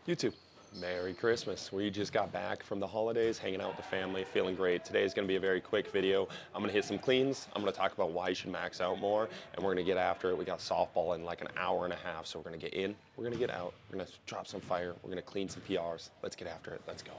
YouTube, Merry Christmas. We just got back from the holidays, hanging out with the family, feeling great. Today is gonna be a very quick video. I'm gonna hit some cleans. I'm gonna talk about why you should max out more, and we're gonna get after it. We got softball in like an hour and a half, so we're gonna get in, we're gonna get out, we're gonna drop some fire, we're gonna clean some PRs. Let's get after it, let's go.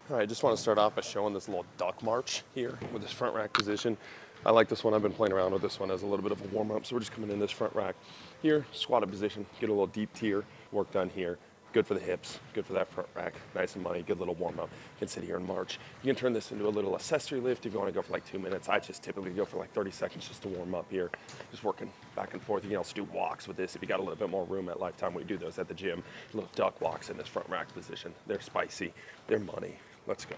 All right, just wanna start off by showing this little duck march here with this front rack position. I like this one. I've been playing around with this one as a little bit of a warm up. So we're just coming in this front rack here, squatted position, get a little deep tier work done here. Good for the hips, good for that front rack, nice and money, good little warm up. You can sit here and march. You can turn this into a little accessory lift if you want to go for like 2 minutes. I just typically go for like 30 seconds just to warm up here. Just working back and forth. You can also do walks with this if you got a little bit more room at Lifetime. We do those at the gym. Little duck walks in this front rack position. They're spicy, they're money. Let's go.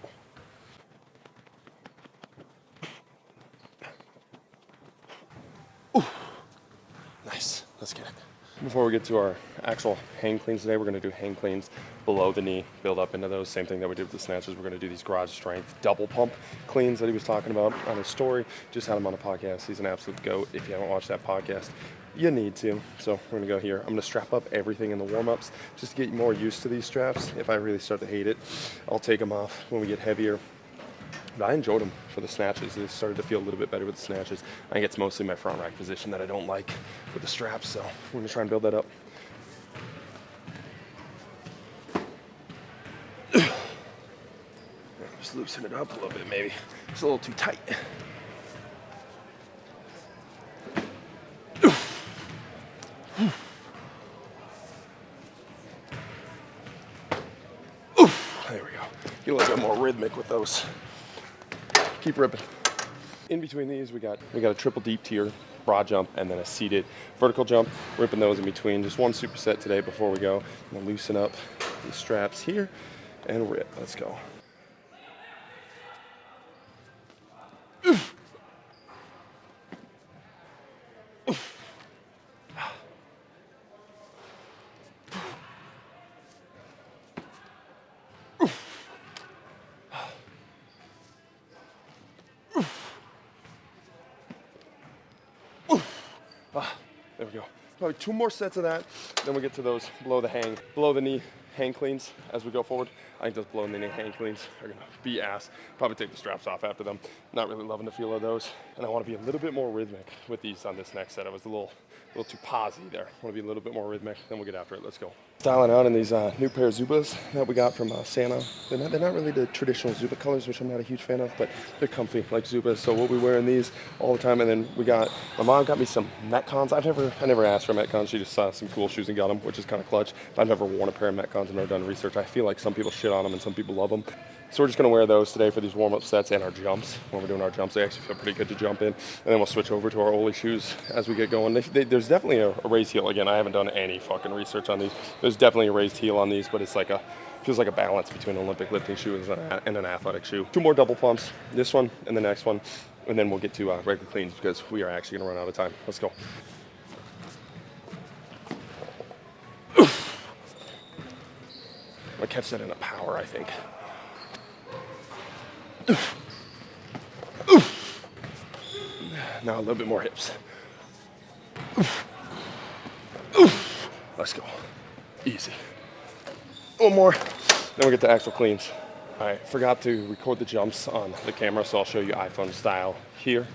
Ooh. Nice, let's get it. Before we get to our actual hang cleans today, we're gonna do hang cleans below the knee, build up into those. Same thing that we did with the snatches. We're gonna do these garage strength double pump cleans that he was talking about on his story. Just had him on a podcast. He's an absolute goat. If you haven't watched that podcast, you need to. So we're gonna go here. I'm gonna strap up everything in the warm-ups just to get more used to these straps. If I really start to hate it, I'll take them off when we get heavier. But I enjoyed them for the snatches. They started to feel a little bit better with the snatches. I think it's mostly my front rack position that I don't like with the straps, so we're gonna try and build that up. Just loosen it up a little bit maybe. It's a little too tight. There we go. Get a little bit more rhythmic with those. Keep ripping. In between these, we got a triple deep tier, broad jump, and then a seated vertical jump. Ripping those in between. Just one superset today before we go. I'm gonna loosen up these straps here and rip. Let's go. There we go. Probably 2 more sets of that. Then we get to those below the knee hang cleans as we go forward. I think those below the knee hang cleans are gonna be ass. Probably take the straps off after them. Not really loving the feel of those. And I wanna be a little bit more rhythmic with these on this next set. I was a little too posy there. I wanna be a little bit more rhythmic, then we'll get after it. Let's go. Styling out in these new pair of Zubaz that we got from Santa. They're not really the traditional Zuba colors, which I'm not a huge fan of, but they're comfy like Zubaz. So we'll be wearing these all the time. And then my mom got me some Metcons. I never asked for Metcons. She just saw some cool shoes and got them, which is kind of clutch. But I've never worn a pair of Metcons and never done research. I feel like some people shit on them and some people love them. So we're just gonna wear those today for these warm-up sets and our jumps. When we're doing our jumps, they actually feel pretty good to jump in. And then we'll switch over to our Oli shoes as we get going. There's definitely a raised heel. Again, I haven't done any fucking research on these. There's definitely a raised heel on these, but it's like feels like a balance between an Olympic lifting shoe and an athletic shoe. 2 more double pumps, this one and the next one. And then we'll get to regular cleans because we are actually gonna run out of time. Let's go. I'm gonna catch that in a power, I think. Now a little bit more hips. Let's go. Easy. 1 more, then we'll get to actual cleans. All right, forgot to record the jumps on the camera, so I'll show you iPhone style here.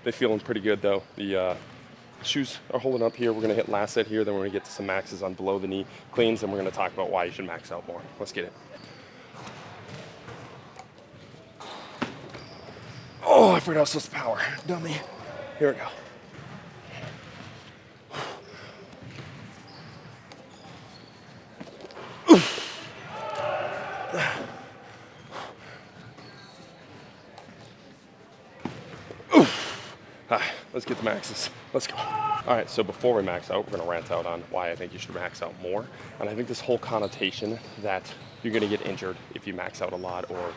They're feeling pretty good though. The shoes are holding up here. We're gonna hit last set here, then we're gonna get to some maxes on below the knee cleans, and we're gonna talk about why you should max out more. Let's get it. Oh, I forgot I was supposed to power. Dummy. Here we go. All right, let's get the maxes. Let's go. All right, so before we max out, we're gonna rant out on why I think you should max out more. And I think this whole connotation that you're gonna get injured if you max out a lot, or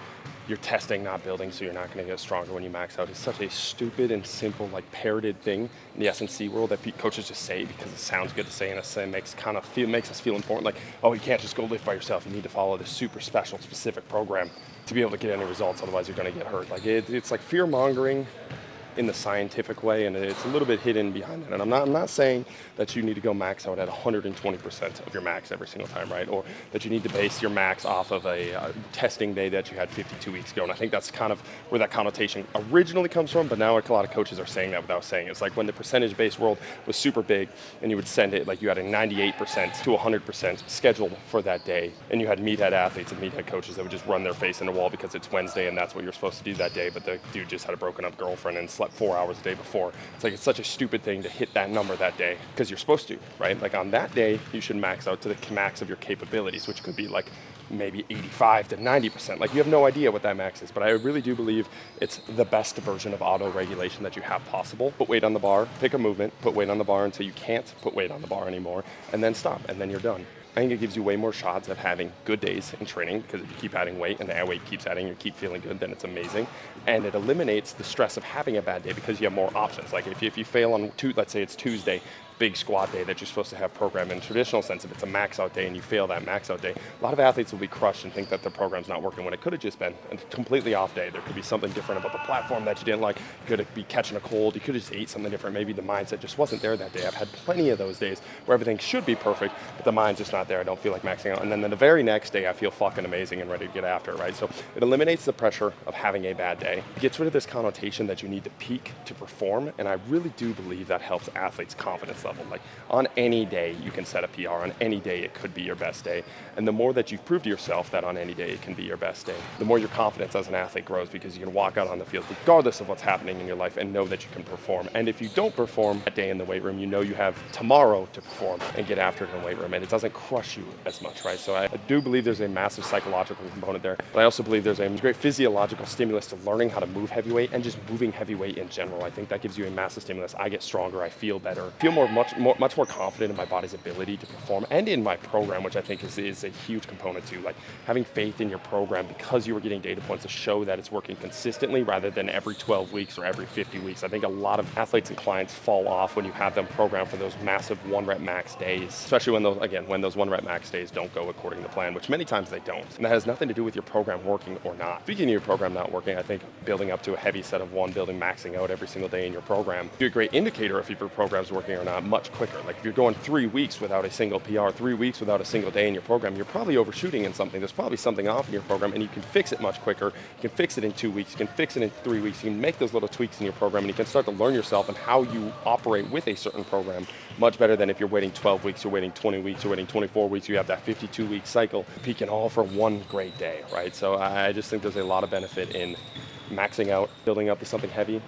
you're testing, not building, so you're not going to get stronger when you max out. It's such a stupid and simple, like parroted thing in the S&C world that coaches just say because it sounds good to say, and it makes us feel important. Like, oh, you can't just go lift by yourself. You need to follow this super special, specific program to be able to get any results. Otherwise, you're going to get hurt. Like it's like fear mongering in the scientific way, and it's a little bit hidden behind it. And I'm not saying that you need to go max out at 120% of your max every single time, right? Or that you need to base your max off of a testing day that you had 52 weeks ago. And I think that's kind of where that connotation originally comes from, but now like a lot of coaches are saying that without saying it. It's like when the percentage-based world was super big and you would send it, like you had a 98% to 100% scheduled for that day, and you had meathead athletes and meathead coaches that would just run their face in the wall because it's Wednesday and that's what you're supposed to do that day, but the dude just had a broken up girlfriend and slept 4 hours a day before. It's like, it's such a stupid thing to hit that number that day because you're supposed to, right? Like on that day, you should max out to the max of your capabilities, which could be like maybe 85 to 90%. Like you have no idea what that max is, but I really do believe it's the best version of auto-regulation that you have possible. Put weight on the bar, pick a movement, put weight on the bar until you can't put weight on the bar anymore, and then stop, and then you're done. I think it gives you way more shots of having good days in training because if you keep adding weight and that weight keeps adding, you keep feeling good, then it's amazing. And it eliminates the stress of having a bad day because you have more options. Like if you fail on, let's say it's Tuesday, big squat day that you're supposed to have programmed in traditional sense, if it's a max out day and you fail that max out day, a lot of athletes will be crushed and think that their program's not working when it could have just been a completely off day. There could be something different about the platform that you didn't like. You could be catching a cold. You could have just ate something different. Maybe the mindset just wasn't there that day. I've had plenty of those days where everything should be perfect, but the mind's just not there. I don't feel like maxing out. And then the very next day, I feel fucking amazing and ready to get after it, right? So it eliminates the pressure of having a bad day. It gets rid of this connotation that you need to peak to perform, and I really do believe that helps athletes' confidence level. Like on any day you can set a PR, on any day it could be your best day. And the more that you prove to yourself that on any day it can be your best day, the more your confidence as an athlete grows because you can walk out on the field regardless of what's happening in your life and know that you can perform. And if you don't perform that day in the weight room, you know you have tomorrow to perform and get after it in the weight room, and it doesn't crush you as much, right? So I do believe there's a massive psychological component there, but I also believe there's a great physiological stimulus to learning how to move heavyweight and just moving heavyweight in general. I think that gives you a massive stimulus. I get stronger, I feel better, feel much more confident in my body's ability to perform and in my program, which I think is a huge component too. Like having faith in your program because you were getting data points to show that it's working consistently rather than every 12 weeks or every 50 weeks. I think a lot of athletes and clients fall off when you have them programmed for those massive 1 rep max days, especially when those 1 rep max days don't go according to plan, which many times they don't. And that has nothing to do with your program working or not. Speaking of your program not working, I think building up to a heavy set of maxing out every single day in your program, be a great indicator if your program's working or not much quicker. Like if you're going 3 weeks without a single PR, 3 weeks without a single day in your program, you're probably overshooting in something. There's probably something off in your program, and you can fix it much quicker. You can fix it in 2 weeks. You can fix it in 3 weeks. You can make those little tweaks in your program, and you can start to learn yourself and how you operate with a certain program much better than if you're waiting 12 weeks, you're waiting 20 weeks, you're waiting 24 weeks. You have that 52-week cycle, peaking all for one great day, right? So I just think there's a lot of benefit in maxing out, building up to something heavy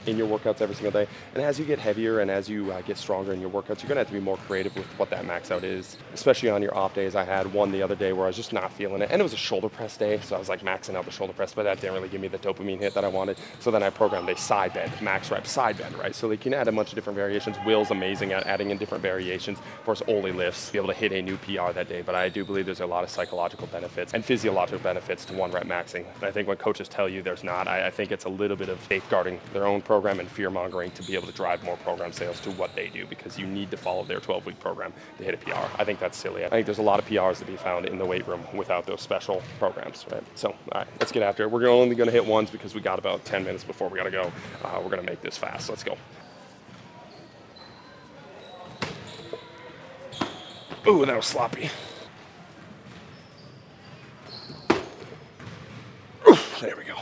in your workouts every single day. And as you get heavier and as you get stronger in your workouts, you're gonna have to be more creative with what that max out is, especially on your off days. I had one the other day where I was just not feeling it, and it was a shoulder press day, so I was like maxing out the shoulder press, but that didn't really give me the dopamine hit that I wanted. So then I programmed a side bend, max rep side bend, right? So they can add a bunch of different variations. Will's amazing at adding in different variations. Of course, Oli lifts, be able to hit a new PR that day, but I do believe there's a lot of psychological benefits and physiological benefits to 1 rep maxing. And I think when coaches tell you there's not, I think it's a little bit of safeguarding their own program and fear mongering to be able to drive more program sales to what they do, because you need to follow their 12-week program to hit a PR. I think that's silly. I think there's a lot of PRs to be found in the weight room without those special programs, right? So, all right, let's get after it. We're only going to hit ones because we got about 10 minutes before we got to go. We're going to make this fast. Let's go. Ooh, that was sloppy. There we go.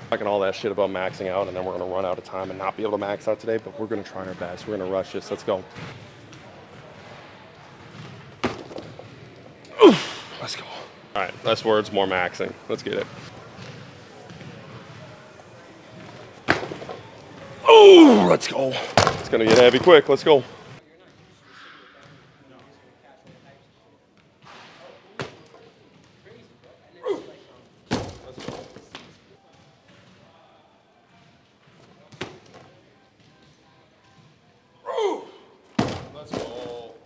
Talking all that shit about maxing out, and then we're going to run out of time and not be able to max out today, but we're going to try our best. We're going to rush this. Let's go. Let's go. All right, less words, more maxing. Let's get it. Oh, let's go. It's going to get heavy quick. Let's go.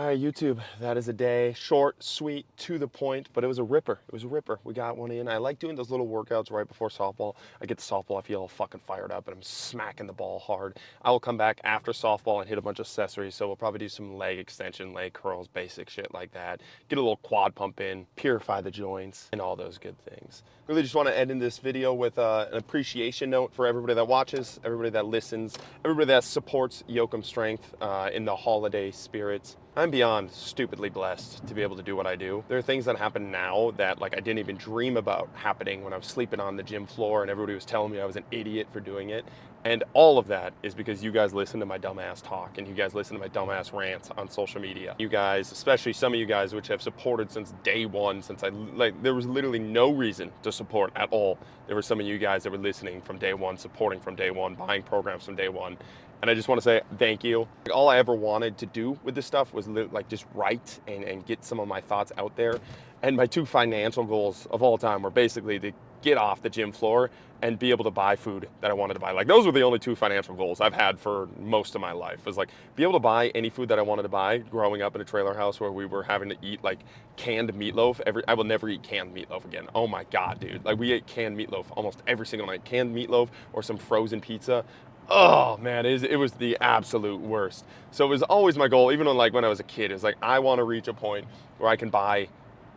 All right, YouTube, that is a day. Short, sweet, to the point, but it was a ripper. It was a ripper. We got one in. I like doing those little workouts right before softball. I get to softball, I feel all fucking fired up, and I'm smacking the ball hard. I will come back after softball and hit a bunch of accessories, so we'll probably do some leg extension, leg curls, basic shit like that. Get a little quad pump in, purify the joints, and all those good things. Really just want to end in this video with an appreciation note for everybody that watches, everybody that listens, everybody that supports Yoakum Strength in the holiday spirits. I'm beyond stupidly blessed to be able to do what I do. There are things that happen now that like I didn't even dream about happening when I was sleeping on the gym floor and everybody was telling me I was an idiot for doing it. And all of that is because you guys listen to my dumbass talk and you guys listen to my dumbass rants on social media. You guys, especially some of you guys which have supported since day one, since there was literally no reason to support at all. There were some of you guys that were listening from day one, supporting from day one, buying programs from day one. And I just want to say thank you. All I ever wanted to do with this stuff was like just write and get some of my thoughts out there. And my two financial goals of all time were basically to get off the gym floor and be able to buy food that I wanted to buy. Like those were the only two financial goals I've had for most of my life. Was like be able to buy any food that I wanted to buy growing up in a trailer house where we were having to eat like canned meatloaf. I will never eat canned meatloaf again. Oh my God, dude. Like we ate canned meatloaf almost every single night. Canned meatloaf or some frozen pizza. Oh man, it was the absolute worst. So it was always my goal, even when I was a kid, it was like, I want to reach a point where I can buy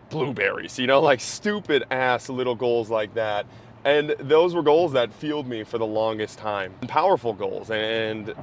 blueberries, like stupid ass little goals like that. And those were goals that fueled me for the longest time. Powerful goals. And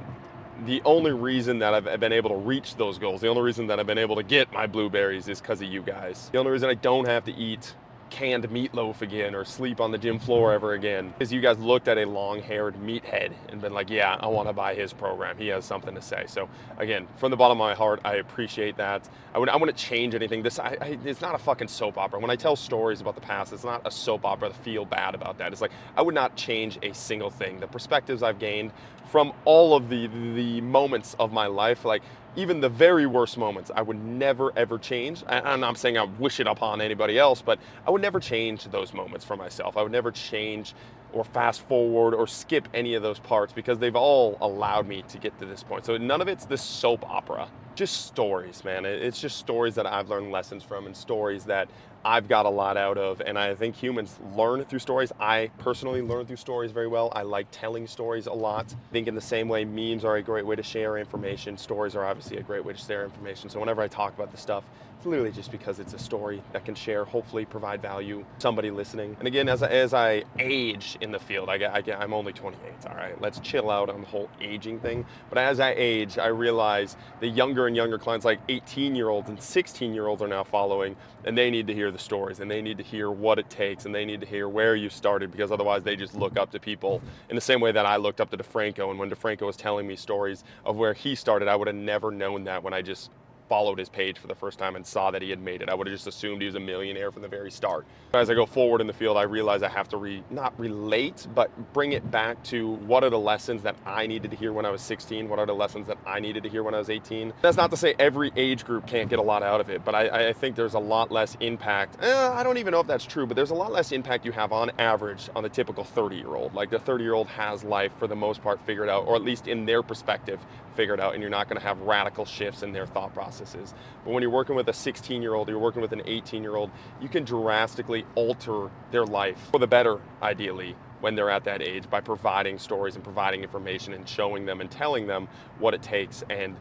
the only reason that I've been able to reach those goals, the only reason that I've been able to get my blueberries is because of you guys. The only reason I don't have to eat canned meatloaf again or sleep on the gym floor ever again is you guys looked at a long-haired meathead and been like, yeah, I want to buy his program. He has something to say. So again, from the bottom of my heart, I appreciate that. I wouldn't change anything. It's not a fucking soap opera. When I tell stories about the past, it's not a soap opera to feel bad about that. It's like I would not change a single thing. The perspectives I've gained from all of the moments of my life, like even the very worst moments, I would never ever change. I'm not saying I wish it upon anybody else, but I would never change those moments for myself. I would never change or fast forward or skip any of those parts because they've all allowed me to get to this point. So none of it's this soap opera, just stories, man. It's just stories that I've learned lessons from and stories that I've got a lot out of, and I think humans learn through stories. I personally learn through stories very well. I like telling stories a lot. I think in the same way memes are a great way to share information, stories are obviously a great way to share information. So whenever I talk about this stuff, it's literally just because it's a story that can share, hopefully provide value to somebody listening. And again, as I age in the field, I'm only 28, all right? Let's chill out on the whole aging thing. But as I age, I realize the younger and younger clients, like 18-year-olds and 16-year-olds are now following, and they need to hear the stories, and they need to hear what it takes, and they need to hear where you started, because otherwise they just look up to people in the same way that I looked up to DeFranco. And when DeFranco was telling me stories of where he started, I would have never known that when I just followed his page for the first time and saw that he had made it. I would have just assumed he was a millionaire from the very start. As I go forward in the field, I realize I have to not relate, but bring it back to what are the lessons that I needed to hear when I was 16? What are the lessons that I needed to hear when I was 18? That's not to say every age group can't get a lot out of it, but I think there's a lot less impact. I don't even know if that's true, but there's a lot less impact you have on average on the typical 30-year-old. Like the 30-year-old has life for the most part figured out, or at least in their perspective figured out, and you're not going to have radical shifts in their thought processes. But when you're working with a 16-year-old, you're working with an 18-year-old, you can drastically alter their life for the better, ideally, when they're at that age by providing stories and providing information and showing them and telling them what it takes and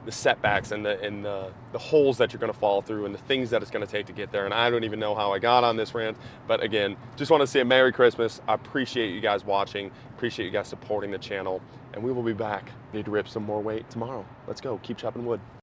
the setbacks and the holes that you're going to fall through and the things that it's going to take to get there. And I don't even know how I got on this rant, but again, just want to say a Merry Christmas. I appreciate you guys watching, appreciate you guys supporting the channel, and we will be back. Need to rip some more weight tomorrow. Let's go, keep chopping wood.